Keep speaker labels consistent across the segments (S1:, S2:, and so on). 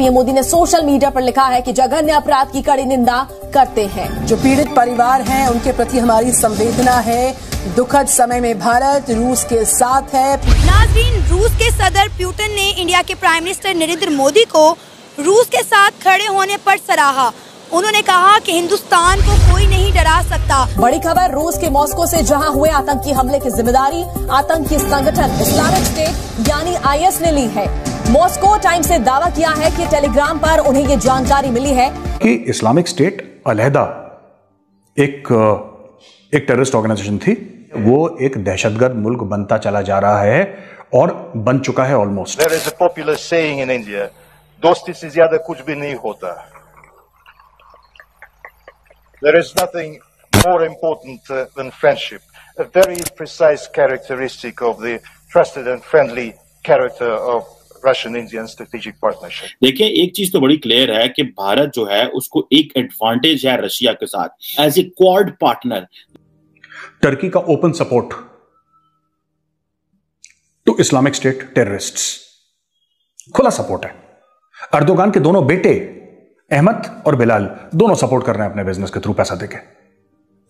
S1: PM Modi ने social media पर लिखा है कि जघन्य अपराध की कड़ी निंदा करते हैं।
S2: जो पीड़ित परिवार हैं उनके प्रति हमारी संवेदना है। दुखद समय में भारत रूस के साथ है।
S3: नाज़रीन, रूस के सदर पुतिन ने इंडिया के प्राइम मिनिस्टर नरेंद्र मोदी को रूस के साथ खड़े होने पर सराहा। उन्होंने कहा कि हिंदुस्तान को कोई नहीं डरा सकता।
S1: बड़ी खबर, रूस के मॉस्को से जहां हुए आतंकी हमले की जिम्मेदारी आतंकी संगठन इस्लामिक स्टेट यानी IS ने ली है। मॉस्को टाइम्स ने दावा किया है कि टेलीग्राम पर उन्हें ये जानकारी मिली है
S4: कि इस्लामिक स्टेट अलहदा एक टेररिस्ट ऑर्गेनाइजेशन थी। वो एक दहशतगर्द मुल्क बनता चला जा रहा है और बन चुका है almost.
S5: There is a popular saying in India, दोस्ती से ज्यादा कुछ भी नहीं होता। There is nothing more important than friendship, a very precise characteristic of the trusted and friendly character of Russian-Indian strategic partnership।
S6: देखिए, एक चीज तो बड़ी क्लियर है कि भारत जो है उसको एक एडवांटेज है रशिया के साथ as a quad partner.
S4: Turkey का open support to Islamic State terrorists, खुला सपोर्ट है। अर्दोगान के दोनों बेटे अहमद और बिलाल दोनों सपोर्ट कर रहे हैं अपने बिजनेस के थ्रू पैसा देके।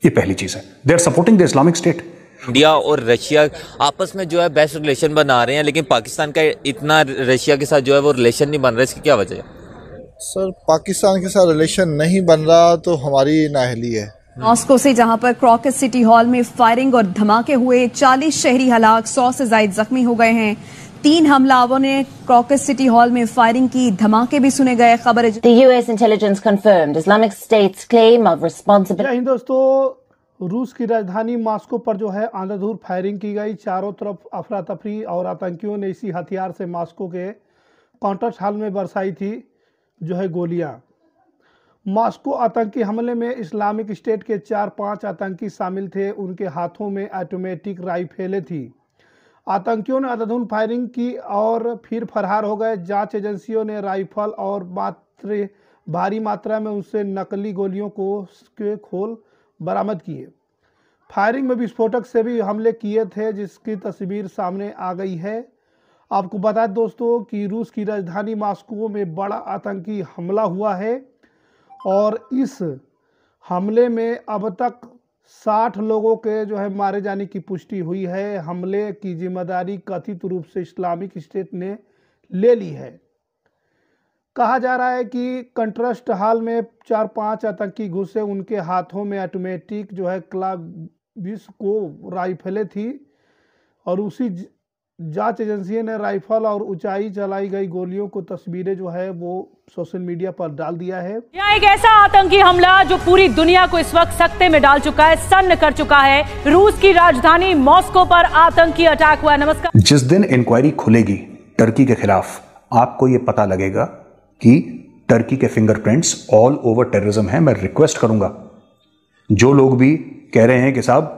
S4: ये पहली चीज है, they are supporting the Islamic State.
S7: India और रशिया आपस में जो है बेस्ट रिलेशन बना रहे हैं, लेकिन पाकिस्तान का इतना रशिया के साथ जो है वो रिलेशन नहीं बन रहा, इसकी क्या वजह है?
S8: सर, पाकिस्तान के साथ रिलेशन नहीं बन रहा तो हमारी नाअहली है।
S9: मॉस्को से जहां पर क्रॉकस सिटी हॉल में फायरिंग और धमाके हुए, 40 शहरी हलाक, 100 से ज्यादा जख्मी हो गए हैं। 3 हमलावरों ने क्रॉकस सिटी हॉल में फायरिंग की, धमाके भी सुने गए। खबर है
S10: The US intelligence confirmed Islamic State's claim of responsibility।
S11: इन दोस्तों, रूस की राजधानी मॉस्को पर जो है अंधाधुंध फायरिंग की गई। चारों तरफ अफरा तफरी और आतंकियों ने इसी हथियार से मॉस्को के कॉन्सर्ट हॉल में बरसाई थी जो है गोलियां। मॉस्को आतंकी हमले में इस्लामिक स्टेट के 4-5 आतंकी शामिल थे। उनके हाथों में ऑटोमेटिक राइफलें थी। आतंकियों ने अंधाधुंध फायरिंग की और फिर फरार हो गए। जांच एजेंसियों ने राइफल और भारी मात्रा में उनसे नकली गोलियों के खोल बरामद किए। फायरिंग में विस्फोटक से भी हमले किए थे, जिसकी तस्वीर सामने आ गई है। आपको बता दें दोस्तों कि रूस की राजधानी मॉस्को में बड़ा आतंकी हमला हुआ है और इस हमले में अब तक 60 लोगों के जो है मारे जाने की पुष्टि हुई है। हमले की जिम्मेदारी कथित रूप से इस्लामिक स्टेट ने ले ली है। कहा जा रहा है कि कंट्रस्ट हॉल में 4-5 आतंकी घुसे। उनके हाथों में ऑटोमेटिक जो है क्लाविस को राइफलें थी और उसी जांच एजेंसी ने राइफल और ऊंचाई चलाई गई गोलियों को तस्वीरें जो है वो सोशल मीडिया पर डाल दिया है।
S12: यहाँ एक ऐसा आतंकी हमला जो पूरी दुनिया को इस वक्त सकते में डाल चुका है, सन्न कर चुका है। रूस की राजधानी मॉस्को पर आतंकी अटैक हुआ। नमस्कार।
S4: जिस दिन इंक्वायरी खुलेगी टर्की के खिलाफ, आपको यह पता लगेगा कि टर्की के फिंगरप्रिंट्स ऑल ओवर टेररिज्म है। मैं रिक्वेस्ट करूंगा जो लोग भी कह रहे हैं कि साहब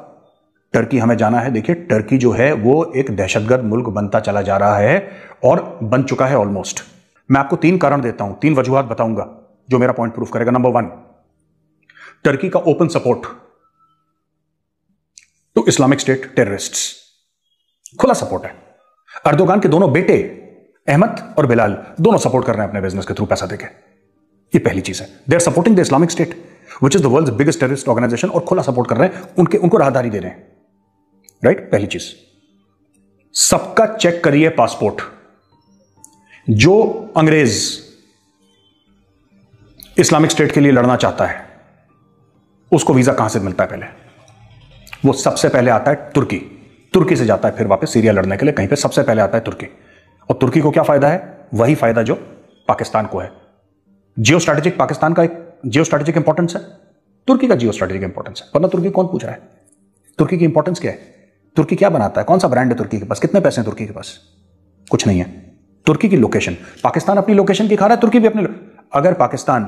S4: टर्की हमें जाना है, देखिए टर्की जो है वो एक दहशतगर्द मुल्क बनता चला जा रहा है और बन चुका है ऑलमोस्ट। मैं आपको 3 कारण देता हूं, 3 वजूहात बताऊंगा जो मेरा पॉइंट प्रूफ करेगा। नंबर 1, टर्की का open support to Islamic State terrorists, खुला सपोर्ट है। अर्दोगान के दोनों बेटे अहमद और बिलाल दोनों सपोर्ट कर रहे हैं अपने बिजनेस के थ्रू पैसा देके। ये पहली चीज है, they are supporting the Islamic State which is the world's biggest terrorist organisation, और खुला सपोर्ट कर रहे हैं, उनको राहदारी दे रहे हैं। राइट, पहली चीज। सबका चेक करिए पासपोर्ट। जो अंग्रेज इस्लामिक स्टेट के लिए लड़ना चाहता है उसको वीजा कहां से मिलता है? पहले वो सबसे पहले आता है तुर्की से जाता है, फिर वापस सीरिया लड़ने के लिए कहीं पे सबसे पहले आता है तुर्की। और तुर्की को क्या फायदा है? वही फायदा जो पाकिस्तान को है। जियो स्ट्रैटेजिक पाकिस्तान का एक जियो स्ट्रैटेजिक इंपॉर्टेंस है, तुर्की का जियो स्ट्रैटेजिक इंपॉर्टेंस है। वरना तुर्की कौन पूछ रहा है? तुर्की की इंपॉर्टेंस क्या है? तुर्की क्या बनाता है? कौन सा ब्रांड है तुर्की के पास? कितने पैसे हैं तुर्की के पास? कुछ नहीं है। तुर्की की लोकेशन, पाकिस्तान अपनी लोकेशन की खा रहा है, तुर्की भी अपनी। अगर पाकिस्तान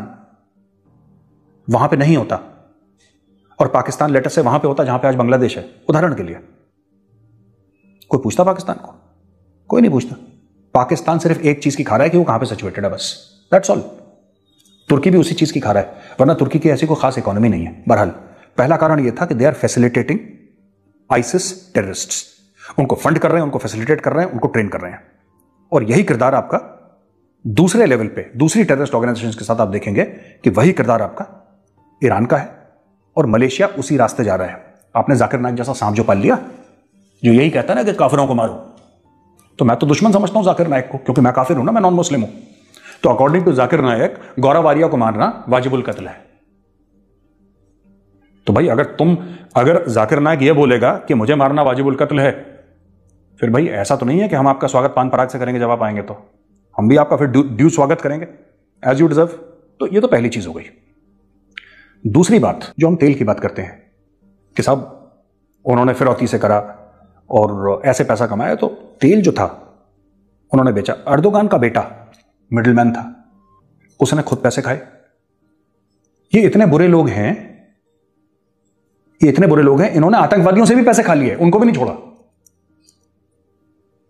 S4: वहां पे नहीं होता और पाकिस्तान लेटर से वहां पे होता जहां पे आज बांग्लादेश है, उदाहरण के लिए, कोई पूछता पाकिस्तान को? कोई नहीं पूछता। पाकिस्तान सिर्फ एक चीज की खा रहा है कि वो कहां पे सिचुएटेड है, बस, दैट्स ऑल। तुर्की भी उसी चीज की खा रहा है, वरना तुर्की की ऐसी कोई खास इकोनॉमी नहीं है। बहरहाल पहला कारण यह था कि they are facilitating ISIS terrorists. उनको फंड कर रहे हैं, उनको फैसिलिटेट कर रहे हैं, उनको ट्रेन कर रहे हैं। और यही किरदार आपका दूसरे लेवल पे दूसरी टेररिस्ट ऑर्गेनाइजेशन के साथ आप देखेंगे कि वही किरदार आपका ईरान का है और मलेशिया उसी रास्ते जा रहा है। आपने जाकिर नाइक जैसा सांप जो पाल लिया, जो यही कहता है ना कि काफिरों को मारो, तो मैं तो दुश्मन समझता हूं जाकिर नाइक को, क्योंकि मैं काफिर हूं ना, मैं नॉन मुस्लिम हूं। तो अकॉर्डिंग टू जाकिर नाइक गौरव आर्या को मारना वाजिबुल कत्ल है। तो भाई अगर जाकिर नाइक ये बोलेगा कि मुझे मारना वाजिबुल कत्ल है, फिर भाई ऐसा तो नहीं है कि हम आपका स्वागत पान पराग से करेंगे जब आप आएंगे, तो हम भी आपका फिर ड्यू स्वागत करेंगे एज यू डिजर्व। तो ये तो पहली चीज हो गई। दूसरी बात, जो हम तेल की बात करते हैं कि साहब उन्होंने फिरौती से करा और ऐसे पैसा कमाया, तो तेल जो था उन्होंने बेचा। अर्दोगान का बेटा मिडिलमैन था, उसने खुद पैसे खाए। ये इतने बुरे लोग हैं, इन्होंने आतंकवादियों से भी पैसे खा लिए, उनको भी नहीं छोड़ा।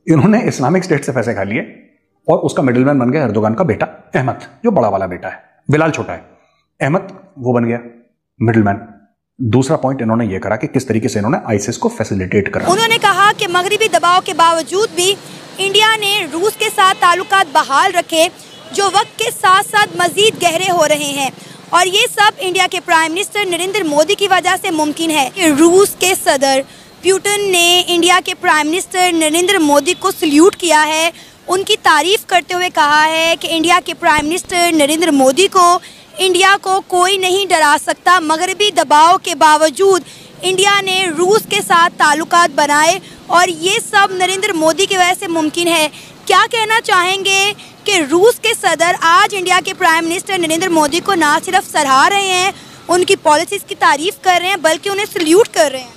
S4: इन्होंने इस्लामिक स्टेट से पैसे खा लिए और उसका मिडिलमैन बन गया अर्दोगान का बेटा अहमद, जो बड़ा वाला बेटा है, बिलाल छोटा है, अहमद वो बन गया मिडिलमैन। दूसरा पॉइंट इन्होंने ये करा कि किस तरीके से इन्होंने आईसिस को फैसिलिटेट करा।
S3: उन्होंने कहा कि मगरिबी दबाव के बावजूद भी इंडिया ने रूस के साथ ताल्लुकात बहाल रखे, जो वक्त के साथ साथ मजीद गहरे हो रहे हैं, और ये सब इंडिया के प्राइम मिनिस्टर नरेंद्र मोदी की वजह से मुमकिन है। रूस के सदर पुतिन ने इंडिया के प्राइम मिनिस्टर नरेंद्र मोदी को सल्यूट किया है, उनकी तारीफ करते हुए कहा है कि इंडिया के प्राइम मिनिस्टर नरेंद्र मोदी को इंडिया को कोई नहीं डरा सकता। मगरबी दबाव के बावजूद इंडिया ने रूस के साथ ताल्लुकात बनाए और ये सब नरेंद्र मोदी की वजह से मुमकिन है। क्या कहना चाहेंगे कि रूस के सदर आज इंडिया के प्राइम मिनिस्टर नरेंद्र मोदी को ना सिर्फ सराह रहे हैं, उनकी पॉलिसीज की तारीफ कर रहे हैं, बल्कि उन्हें सल्यूट कर रहे हैं?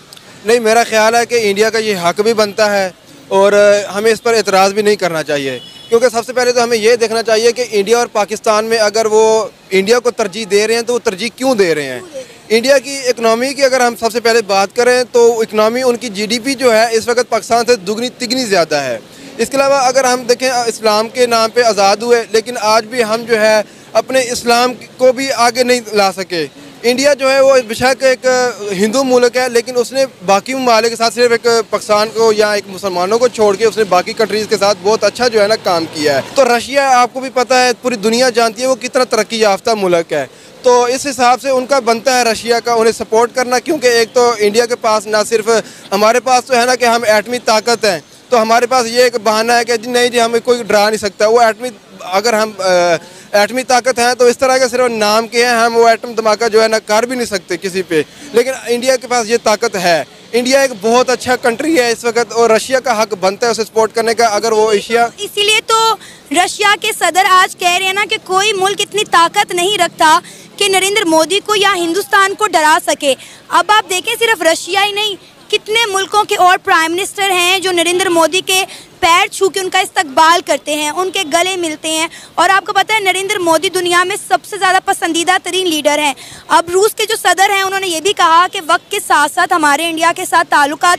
S13: नहीं, मेरा ख्याल है कि इंडिया का ये हक भी बनता है और हमें इस पर एतराज़ भी नहीं करना चाहिए, क्योंकि सबसे पहले तो हमें ये देखना चाहिए कि इंडिया और पाकिस्तान में अगर वो इंडिया को तरजीह दे रहे हैं तो वो तरजीह क्यों दे रहे हैं। इंडिया की इकनॉमी की अगर हम सबसे पहले बात करें तो इकनॉमी उनकी जीडीपी जो है इस वक्त पाकिस्तान से दुगनी तिगनी ज़्यादा है। इसके अलावा अगर हम देखें, इस्लाम के नाम पे आज़ाद हुए, लेकिन आज भी हम जो है अपने इस्लाम को भी आगे नहीं ला सके। इंडिया जो है वो बेशक एक हिंदू मुल्क है, लेकिन उसने बाकी ममालिक के साथ सिर्फ एक पाकिस्तान को या एक मुसलमानों को छोड़ के उसने बाकी कंट्रीज़ के साथ बहुत अच्छा जो है ना काम किया है। तो रशिया आपको भी पता है, पूरी दुनिया जानती है वो कितना तरक्की याफ्ता मुल्क है। तो इस हिसाब से उनका बनता है रशिया का उन्हें सपोर्ट करना, क्योंकि एक तो इंडिया के पास ना सिर्फ हमारे पास तो है ना कि हम एटमी ताकत हैं, तो हमारे पास ये एक बहाना है कि नहीं जी हमें कोई डरा नहीं सकता। वो अगर हम एटमी ताकत हैं तो इस तरह के सिर्फ नाम के हैं, हम वो एटम धमाका जो है ना कर भी नहीं सकते किसी पे, लेकिन इंडिया के पास ये ताकत है। इंडिया एक बहुत अच्छा कंट्री है इस वक्त और रशिया का हक बनता है उसे सपोर्ट करने का। अगर वो एशिया,
S3: इसीलिए तो रशिया के सदर आज कह रहे हैं ना कि कोई मुल्क इतनी ताकत नहीं रखता कि नरेंद्र मोदी को या हिंदुस्तान को डरा सके। अब आप देखें, सिर्फ रशिया ही नहीं, कितने मुल्कों के और प्राइम मिनिस्टर हैं जो नरेंद्र मोदी के पैर छू के उनका इस्तकबाल करते हैं, उनके गले मिलते हैं। और आपको पता है नरेंद्र मोदी दुनिया में सबसे ज़्यादा पसंदीदा तरीन लीडर हैं। अब रूस के जो सदर हैं उन्होंने ये भी कहा कि वक्त के साथ साथ हमारे इंडिया के साथ ताल्लुकात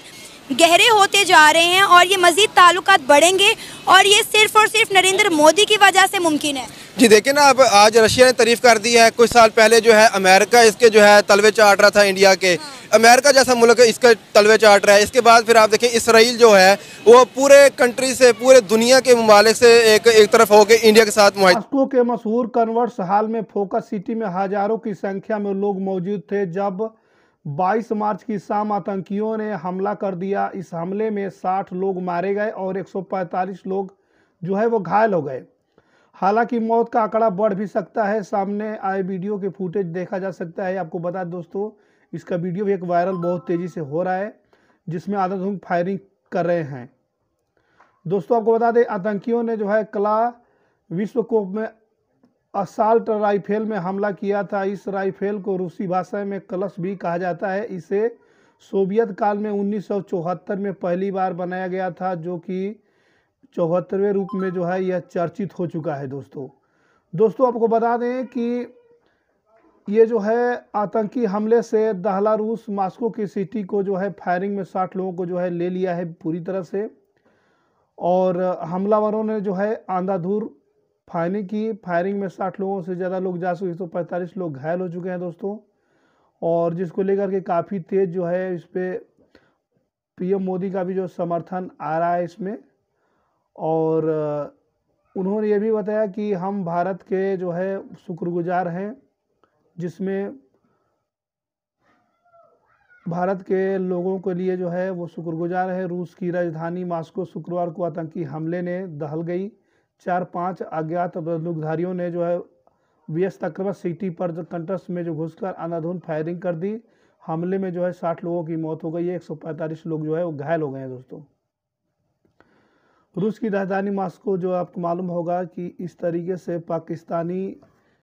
S3: गहरे होते जा रहे हैं और ये मज़ीद ताल्लुकात बढ़ेंगे और ये सिर्फ और सिर्फ नरेंद्र मोदी की वजह से मुमकिन है।
S13: जी देखिए ना, अब आज रशिया ने तारीफ कर दी है। कुछ साल पहले जो है अमेरिका इसके जो है तलवे चाट रहा था इंडिया के। अमेरिका जैसा मुल्क है इसका तलवे चाट रहा है। इसके बाद फिर आप देखें इसराइल जो है वो पूरे कंट्री से, पूरे दुनिया के ममालिक से एक तरफ होकर इंडिया के साथ
S11: मॉस्को के मशहूर कन्वर्ट्स हॉल में फोकस सिटी में हजारों की संख्या में लोग मौजूद थे जब 22 मार्च की शाम आतंकियों ने हमला कर दिया। इस हमले में 60 लोग मारे गए और 145 लोग जो है वो घायल हो गए। हालांकि मौत का आंकड़ा बढ़ भी सकता है। सामने आए वीडियो के फुटेज देखा जा सकता है। आपको बता दोस्तों, इसका वीडियो भी एक वायरल बहुत तेज़ी से हो रहा है जिसमें आंधाधुंध फायरिंग कर रहे हैं। दोस्तों आपको बता दें, आतंकियों ने जो है कला विश्वकोप में असाल्ट राइफल में हमला किया था। इस राइफल को रूसी भाषा में कलश भी कहा जाता है। इसे सोवियत काल में 1974 में पहली बार बनाया गया था, जो कि 74वें रूप में जो है यह चर्चित हो चुका है। दोस्तों आपको बता दें कि ये जो है आतंकी हमले से दहला रूस मॉस्को की सिटी को जो है फायरिंग में 60 लोगों को जो है ले लिया है पूरी तरह से, और हमलावरों ने जो है अंधाधुंध फायरिंग की। फायरिंग में 60 लोगों से ज़्यादा लोग जा चुके, 145 लोग घायल हो चुके हैं दोस्तों, और जिसको लेकर के काफ़ी तेज जो है इस पर पीएम मोदी का भी जो समर्थन आ रहा है इसमें। और उन्होंने ये भी बताया कि हम भारत के जो है शुक्रगुजार हैं, जिसमें भारत के लोगों के लिए जो है वो शुक्रगुजार है। रूस की राजधानी मॉस्को शुक्रवार को आतंकी हमले ने दहल गई। 4-5 अज्ञात बंदूकधारियों ने जो है व्यस्त अक्रमण सिटी पर कंटस में जो घुसकर अंधाधुंध फायरिंग कर दी। हमले में जो है 60 लोगों की मौत हो गई है, 145 लोग जो है वो घायल हो गए हैं। दोस्तों, रूस की राजधानी मॉस्को जो आपको मालूम होगा कि इस तरीके से पाकिस्तानी